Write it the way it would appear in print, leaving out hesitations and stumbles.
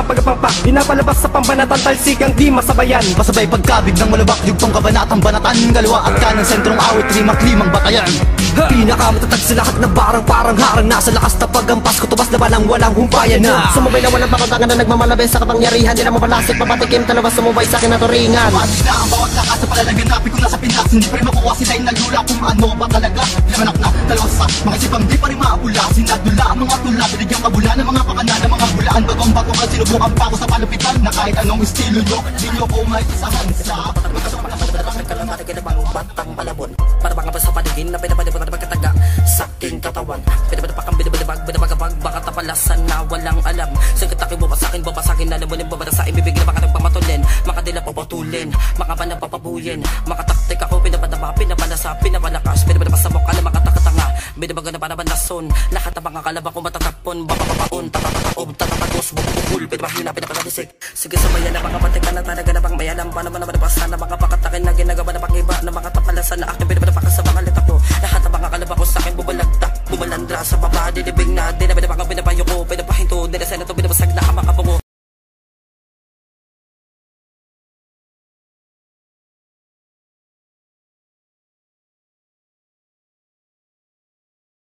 nagpapagapangpak, pinapalabas sa pambanatan, talsikang di masabayan. Pasabay pagkabig ng malabak, yugtong kabanatang banatan, kaliwa at kanan, sentrong awit, rimang batayan. Pinakamatatag sa lahat na barang parang harang, nasa lakas na pagampas ko, tubas na balang walang humpayan na. Sumubay na walang pakundangan na nagmamalabi sa kapangyarihan, di na mapalasik, mapatikim, talabas sumubay sa akin na turingan. Matis na ang bawat lakas sa palalaganapin ko nasa Pinas, hindi pa rin makuha sila yung naglula kung ano ba talaga. Lamanok na dalawa sa mga isipang di pa rin maapula, sinadula ang mga tula, binigyang kabula ng mga pakana ng mga bulaan. Bagong bago ka sinubukan pa ako sa palupitan, na kahit anong estilo nyo, di nyo ko maisahan sa batang palabon, para bang sa paligin na pinapalibot na pagkataga sa aking katawan. Pinapalipakang binabagabag, baka tapalasan na walang alam. Sagatakin mo pa sa akin, babasakin na lamunin, babadasain, bibig na baka nagpamatulin, makadila papatulin, makapanang papabuyin, makataktik ako, pinapadama, pinapanasa, pinapalakas, pinapadapasabok, alam makatakatanga, binabaga na para banason, lahat ng mga kalaba ko matatapon, bababaon, tatatataob, tatatagos, bubukul, pinapahina, pinapadatisik. Sige sabayan na mga patikan na talaga na bang mayalam, paano ba naman nabasan na mga pakatakin na ginagawa na pakiba, na mga tapalasan na aking pinapadapakas